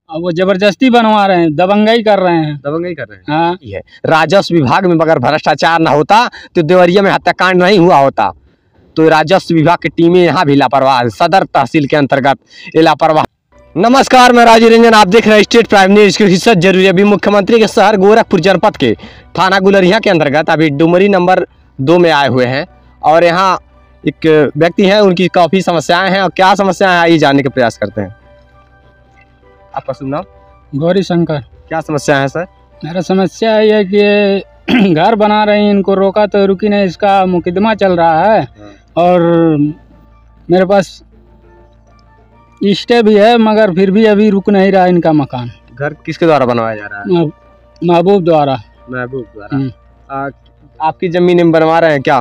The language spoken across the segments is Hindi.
अब वो जबरदस्ती बनवा रहे हैं, दबंगई कर रहे हैं। दबंगई कर रहे हैं। हाँ। है राजस्व विभाग में अगर भ्रष्टाचार न होता तो देवरिया में हत्याकांड नहीं हुआ होता। तो राजस्व विभाग की टीमें यहाँ भी लापरवाह, सदर तहसील के अंतर्गत ये लापरवाह। नमस्कार, मैं राजीव रंजन, आप देख रहे हैं स्टेट प्राइम न्यूज की हिस्सा जरूरी। अभी मुख्यमंत्री के शहर गोरखपुर जनपद के थाना गुलरिया के अंतर्गत अभी डुमरी नंबर 2 में आए हुए हैं और यहाँ एक व्यक्ति हैं, उनकी काफ़ी समस्याएं हैं और क्या समस्याएं हैं आइए जानने के प्रयास करते हैं। आपका शुभ नाम? गौरी शंकर। क्या समस्या है सर? मेरा समस्या ये है कि घर बना रहे हैं, इनको रोका तो रुकी नहीं, इसका मुकदमा चल रहा है और मेरे पास स्टे भी है मगर फिर भी अभी रुक नहीं रहा इनका मकान। घर किसके द्वारा बनवाया जा रहा है? महबूब द्वारा। महबूब द्वारा। आपकी जमीन में बनवा रहे हैं क्या?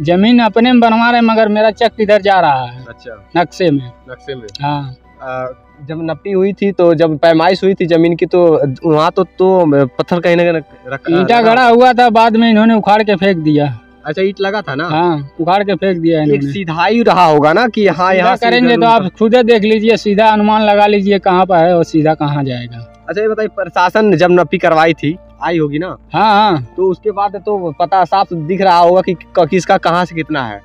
जमीन अपने में बनवा रहे हैं मगर मेरा चेक इधर जा रहा है। अच्छा। नक्शे में। नक्शे में। हाँ। जब नपी हुई थी तो जब पैमाइश हुई थी जमीन की तो वहाँ तो पत्थर कहीं ना रखा, ईंटा गड़ा हुआ था, बाद में इन्होंने उखाड़ के फेंक दिया। अच्छा, ईंट लगा था ना? हाँ, उखाड़ के फेंक दिया इन्होंने। एक सीधा ही रहा होगा ना कि हाँ यहाँ करेंगे तो आप खुद देख लीजिए, सीधा अनुमान लगा लीजिए कहाँ पर है और सीधा कहाँ जाएगा। अच्छा ये बताइए, प्रशासन जब नपी करवाई थी आई होगी ना? हाँ हाँ। तो उसके बाद तो पता साफ दिख रहा होगा कि किसका कहाँ से कितना है।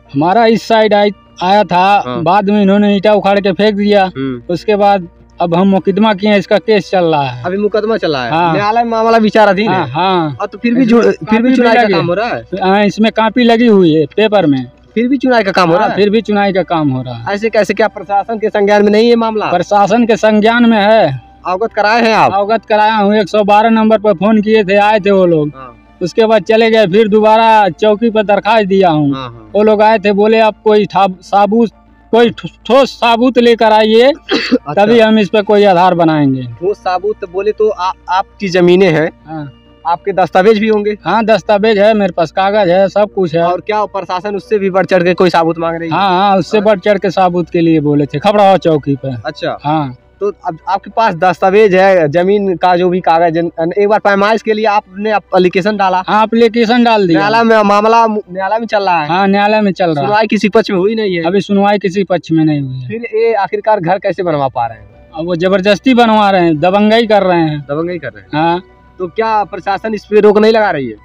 हमारा इस साइड आया था। हाँ। बाद में इन्होंने ईंटा उखाड़ के फेंक दिया। उसके बाद अब हम मुकदमा किए, इसका केस चल रहा है। अभी मुकदमा चल रहा है। हाँ। न्यायालय में मामला विचाराधीन है। हाँ। और तो फिर भी चुनाव का काम हो रहा है। हाँ, इसमें कॉपी लगी हुई है पेपर में, फिर भी चुनाव का काम हो रहा है। फिर भी चुनाव का काम हो रहा है। ऐसे कैसे? क्या प्रशासन के संज्ञान में नहीं है मामला? प्रशासन के संज्ञान में है। अवगत कराए हैं आप? अवगत कराया हूँ, 112 नंबर पर फोन किए थे, आए थे वो लोग। उसके बाद चले गए, फिर दोबारा चौकी पर दरखास्त दिया हूँ। वो लोग आए थे, बोले आप कोई कोई ठोस साबूत लेकर आइए। अच्छा। तभी हम इस पे कोई आधार बनाएंगे। ठोस साबूत बोले तो आपकी जमीनें हैं। हाँ। आपके दस्तावेज भी होंगे? हाँ, दस्तावेज है मेरे पास, कागज है, सब कुछ है। और क्या प्रशासन उससे भी बढ़ चढ़ के कोई साबूत मांग रही है? हाँ, उससे बढ़ चढ़ के साबूत के लिए बोले थे, खबड़ाओ चौकी पे। अच्छा। हाँ। तो अब आपके पास दस्तावेज है, जमीन का जो भी कागज, एक बार पैमाइश के लिए आपने एप्लीकेशन डाला? हाँ, एप्लीकेशन डाल दिया। न्यायालय में मामला न्यायालय में चल रहा है? हाँ, न्यायालय में चल रहा है। सुनवाई किसी पक्ष में हुई नहीं है? अभी सुनवाई किसी पक्ष में नहीं हुई है। फिर ये आखिरकार घर कैसे बनवा पा रहे हैं? अब वो जबरदस्ती बनवा रहे हैं, दबंगई कर रहे हैं। दबंगई कर रहे हैं। हाँ। तो क्या प्रशासन इस पे रोक नहीं लगा रही है?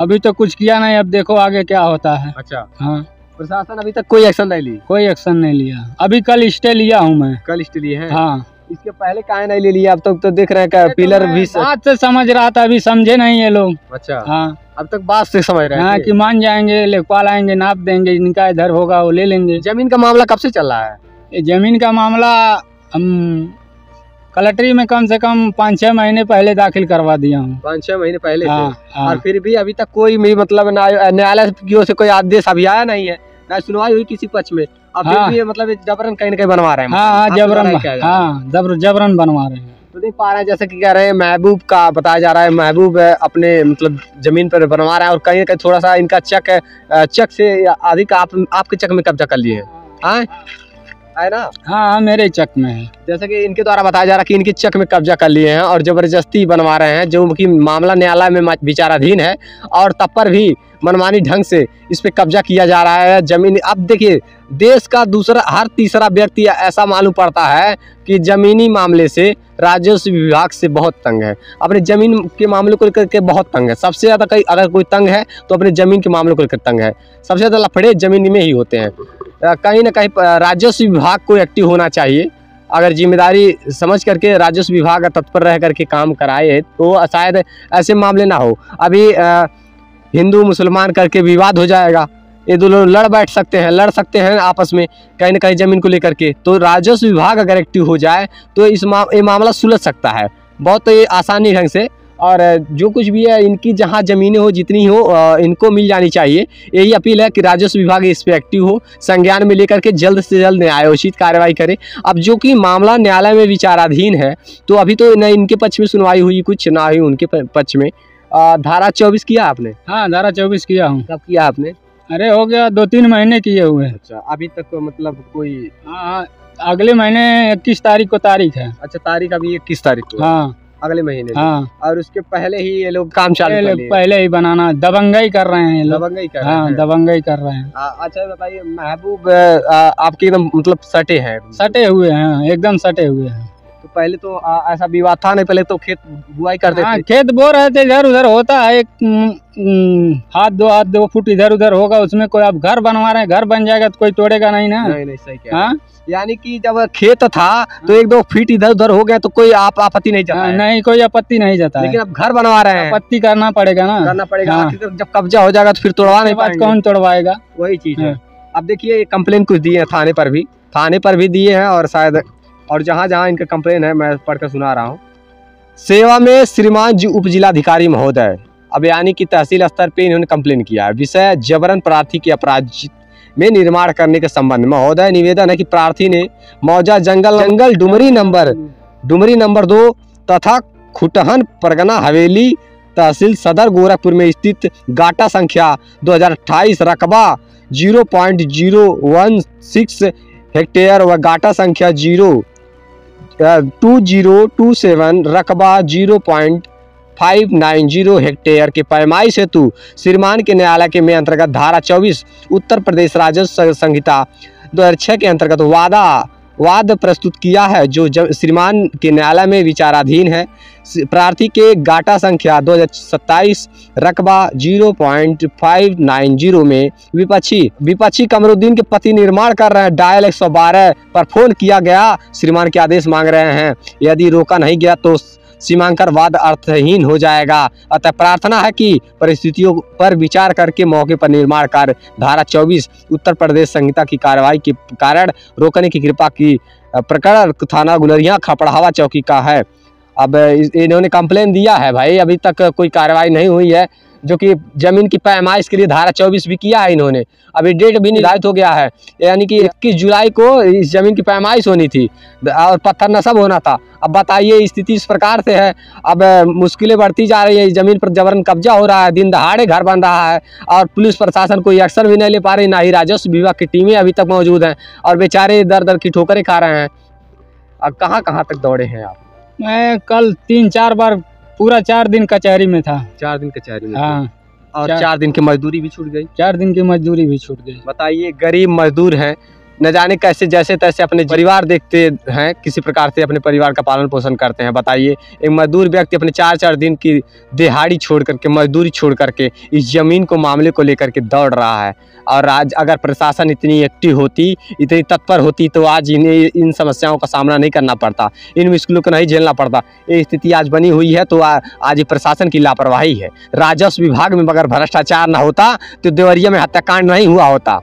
अभी तो कुछ किया नहीं, अब देखो आगे क्या होता है। अच्छा। हाँ। प्रशासन अभी तक कोई एक्शन नहीं ली? कोई एक्शन नहीं लिया। अभी कल स्टे लिया हूँ मैं। कल स्टे लिए हैं? हाँ। इसके पहले काहे नहीं ले लिया? अब तक तो देख रहे हैं पिलर भी बात से समझ रहा था, अभी समझे नहीं ये लोग। अच्छा। हाँ, अब तक बात से समझ रहे हैं। हाँ, कि मान जाएंगे, लेखपाल आएंगे, नाप देंगे, इनका इधर होगा वो ले लेंगे। जमीन का मामला कब से चल रहा है? ये जमीन का मामला हम कलेक्ट्री में कम से कम 5-6 महीने पहले दाखिल करवा दिया हूँ। 5-6 महीने पहले हाँ, से? हाँ। और फिर भी अभी तक कोई भी मतलब न्यायालय की ओर से कोई आदेश अभी आया नहीं है, ना सुनवाई हुई किसी पक्ष में। अब हाँ। फिर भी मतलब जबरन कहीं ना कहीं बनवा रहे हैं। हाँ, जबरन बनवा रहे हैं। तो देख पा रहे हैं जैसे कि कह रहे हैं महबूब का बताया जा रहा है, महबूब अपने मतलब जमीन पर बनवा रहा है और कहीं ना कहीं थोड़ा सा इनका चेक से अधिक आपके चेक में कब्जा कर लिए हैं, है ना? हाँ, मेरे चेक में है। जैसे कि इनके द्वारा बताया जा रहा है कि इनके चेक में कब्जा कर लिए हैं और जबरदस्ती बनवा रहे हैं, जो कि मामला न्यायालय में विचाराधीन है और तब पर भी मनमानी ढंग से इस पे कब्जा किया जा रहा है जमीन। अब देखिए, देश का हर तीसरा व्यक्ति ऐसा मालूम पड़ता है कि जमीनी मामले से राजस्व विभाग से बहुत तंग है, अपने जमीन के मामले को लेकर के बहुत तंग है। सबसे ज़्यादा अगर कोई तंग है तो अपने जमीन के मामले को लेकर तंग है। सबसे ज़्यादा लफड़े जमीन में ही होते हैं। कहीं ना कहीं राजस्व विभाग को एक्टिव होना चाहिए। अगर जिम्मेदारी समझ करके राजस्व विभाग तत्पर रह करके काम कराए तो शायद ऐसे मामले ना हो। अभी हिंदू मुसलमान करके विवाद हो जाएगा, ये दो लोग लड़ सकते हैं आपस में कहीं ना कहीं जमीन को लेकर के। तो राजस्व विभाग अगर एक्टिव हो जाए तो ये मामला सुलझ सकता है बहुत आसानी ढंग से। और जो कुछ भी है, इनकी जहाँ ज़मीनें हो जितनी हो इनको मिल जानी चाहिए। यही अपील है कि राजस्व विभाग इस पर एक्टिव हो, संज्ञान में लेकर के जल्द से जल्द न्यायोचित कार्रवाई करे। अब जो कि मामला न्यायालय में विचाराधीन है तो अभी तो न इनके पक्ष में सुनवाई हुई कुछ, ना हुई उनके पक्ष में। धारा 24 किया आपने? हाँ, धारा 24 किया हूँ। कब किया आपने? अरे हो गया 2-3 महीने किए हुए। अच्छा, अभी तक मतलब कोई? हाँ, अगले महीने 21 तारीख को तारीख है। अच्छा, तारीख अभी 21 तारीख को? हाँ, अगले महीने। हाँ। और उसके पहले ही ये लोग काम चालू कर लिए? पहले ही बनाना, दबंगई कर रहे हैं। दबंगई कर रहे हैं? हाँ, दबंगई कर रहे हैं। अच्छा बताइए, महबूब आपके एकदम मतलब सटे हैं? सटे हुए हैं, एकदम सटे हुए हैं। तो पहले तो ऐसा विवाद था नहीं, पहले तो खेत बुआई करते थे। खेत बो रहे थे, इधर उधर होता है, एक हाथ 2 फुट इधर उधर होगा, उसमें कोई आप घर बनवा रहे हैं, घर बन जाएगा तो कोई तोड़ेगा नहीं ना। नहीं सही कह, यानी कि जब खेत था तो 1-2 फीट इधर उधर हो गया तो कोई आपत्ति नहीं जताया। नहीं, कोई आपत्ति नहीं जताया। लेकिन अब घर बनवा रहे हैं, आपत्ति करना पड़ेगा ना, करना पड़ेगा। जब कब्जा हो जाएगा तो फिर तोड़वा नहीं पाएंगे, कौन तोड़वाएगा, वही चीज है। अब देखिए ये कंप्लेन कुछ दिए हैं थाने पर भी दिए हैं, और शायद और जहाँ जहाँ इनका कंप्लेन है मैं पढ़कर सुना रहा हूँ। सेवा में श्रीमान जी उप जिलाधिकारी महोदय, अब यानी कि तहसील स्तर पे इन्होंने कंप्लेन किया है। विषय जबरन प्रार्थी के अपराध में निर्माण करने के संबंध में महोदय निवेदन है कि प्रार्थी ने मौजा जंगल डुमरी नंबर 2 तथा खुटहन परगना हवेली तहसील सदर गोरखपुर में स्थित गाटा संख्या 2028 रकबा 0.016 हेक्टेयर व गाटा संख्या 2027 रकबा 0.590 हेक्टेयर के पैमाइश हेतु श्रीमान के न्यायालय के में अंतर्गत धारा 24 उत्तर प्रदेश राजस्व संहिता 2006 के अंतर्गत वाद प्रस्तुत किया है, जो श्रीमान के न्यायालय में विचाराधीन है। प्रार्थी के गाटा संख्या 2027 रकबा 0.590 में विपक्षी कमरुद्दीन के पति निर्माण कर रहे हैं। डायल 112 पर फोन किया गया, श्रीमान के आदेश मांग रहे हैं। यदि रोका नहीं गया तो सीमांकन वाद अर्थहीन हो जाएगा। अतः प्रार्थना है कि परिस्थितियों पर विचार करके मौके पर निर्माण कार्य धारा 24 उत्तर प्रदेश संहिता की कार्रवाई के कारण रोकने की कृपा की। प्रकरण थाना गुलरिया खपड़ावा चौकी का है। अब इन्होंने कंप्लेन दिया है भाई, अभी तक कोई कार्रवाई नहीं हुई है, जो कि जमीन की पैमाइश के लिए धारा 24 भी किया है इन्होंने। अभी डेट भी निर्धारित हो गया है, यानी कि 21 जुलाई को इस जमीन की पैमाइश होनी थी और पत्थर नस्ब होना था। अब बताइए स्थिति इस प्रकार से है, अब मुश्किलें बढ़ती जा रही है, इस जमीन पर जबरन कब्जा हो रहा है, दिन दहाड़े घर बन रहा है और पुलिस प्रशासन कोई एक्शन भी नहीं ले पा रही, ना ही राजस्व विभाग की टीमें अभी तक मौजूद हैं और बेचारे दर की ठोकरें खा रहे हैं। अब कहाँ तक दौड़े हैं आप? मैं कल 3-4 बार पूरा 4 दिन कचहरी में था। 4 दिन कचहरी में? हाँ। और 4 दिन की मजदूरी भी छूट गई? 4 दिन की मजदूरी भी छूट गई। बताइए गरीब मजदूर हैं, न जाने कैसे जैसे तैसे अपने परिवार देखते हैं, किसी प्रकार से अपने परिवार का पालन पोषण करते हैं। बताइए एक मजदूर व्यक्ति अपने 4-4 दिन की दिहाड़ी छोड़ करके, मजदूरी छोड़ करके इस जमीन को मामले को लेकर के दौड़ रहा है। और आज अगर प्रशासन इतनी एक्टिव होती, इतनी तत्पर होती तो आज इन्हें इन समस्याओं का सामना नहीं करना पड़ता, इन मुश्किलों को नहीं झेलना पड़ता। ये स्थिति आज बनी हुई है तो आज प्रशासन की लापरवाही है। राजस्व विभाग में अगर भ्रष्टाचार न होता तो देवरिया में हत्याकांड नहीं हुआ होता।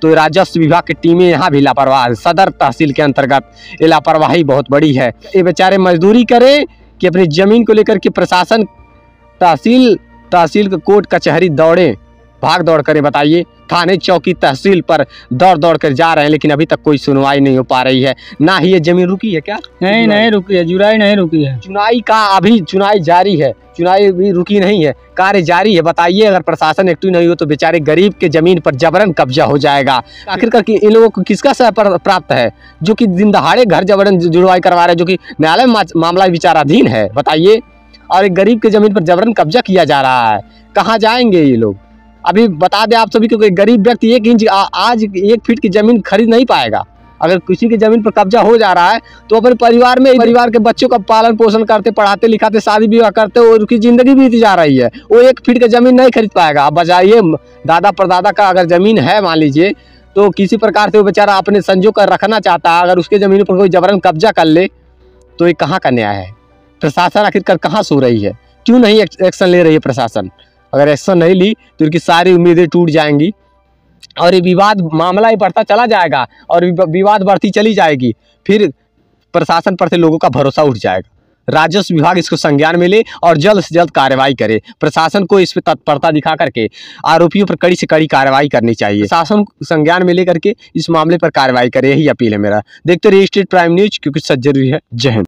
तो राजस्व विभाग की टीमें यहाँ भी लापरवाह है। सदर तहसील के अंतर्गत ये लापरवाही बहुत बड़ी है। ये बेचारे मजदूरी करें कि अपनी जमीन को लेकर के प्रशासन तहसील के कोर्ट कचहरी दौड़े, भाग दौड़ करें। बताइए थाने चौकी तहसील पर दौड़ कर जा रहे हैं, लेकिन अभी तक कोई सुनवाई नहीं हो पा रही है। ना ही ये जमीन रुकी है क्या? नहीं रुकी है, जुराई नहीं रुकी है। चुनाई का अभी चुनाई जारी है, चुनाई भी रुकी नहीं है, कार्य जारी है। बताइए अगर प्रशासन एक्टिव नहीं हो तो बेचारे गरीब के जमीन पर जबरन कब्जा हो जाएगा। आखिरकार इन लोगों को किसका सह प्राप्त है, जो कि दिन दहाड़े घर जबरन जुड़वाई करवा रहे हैं, जो कि न्यायालय में मामला विचाराधीन है। बताइए, और एक गरीब के जमीन पर जबरन कब्जा किया जा रहा है। कहाँ जाएंगे ये लोग? अभी बता दें आप सभी को, गरीब व्यक्ति 1 इंच आज 1 फीट की जमीन खरीद नहीं पाएगा। अगर किसी की जमीन पर कब्जा हो जा रहा है तो अपने परिवार के बच्चों का पालन पोषण करते, पढ़ाते लिखाते, शादी विवाह करते, और उनकी जिंदगी बीत जा रही है। वो 1 फीट की जमीन नहीं खरीद पाएगा। अब बजाइए दादा परदादा का अगर जमीन है मान लीजिए, तो किसी प्रकार से वो बेचारा अपने संजो कर रखना चाहता है, अगर उसके जमीन पर कोई जबरन कब्जा कर ले तो ये कहाँ का न्याय है? प्रशासन आखिरकार कहाँ सो रही है? क्यों नहीं एक्शन ले रही है प्रशासन? अगर एक्शन नहीं ली तो इनकी सारी उम्मीदें टूट जाएंगी और ये विवाद मामला ही बढ़ता चला जाएगा और विवाद बढ़ती चली जाएगी। फिर प्रशासन पर से लोगों का भरोसा उठ जाएगा। राजस्व विभाग इसको संज्ञान में ले और जल्द से जल्द कार्रवाई करे। प्रशासन को इस पर तत्परता दिखा करके आरोपियों पर कड़ी से कड़ी कार्रवाई करनी चाहिए। प्रशासन संज्ञान में लेकर के इस मामले पर कार्रवाई करे, यही अपील है मेरा। देखते रहिए स्टेट प्राइम न्यूज, क्योंकि सच जरूरी है। जय हिंद।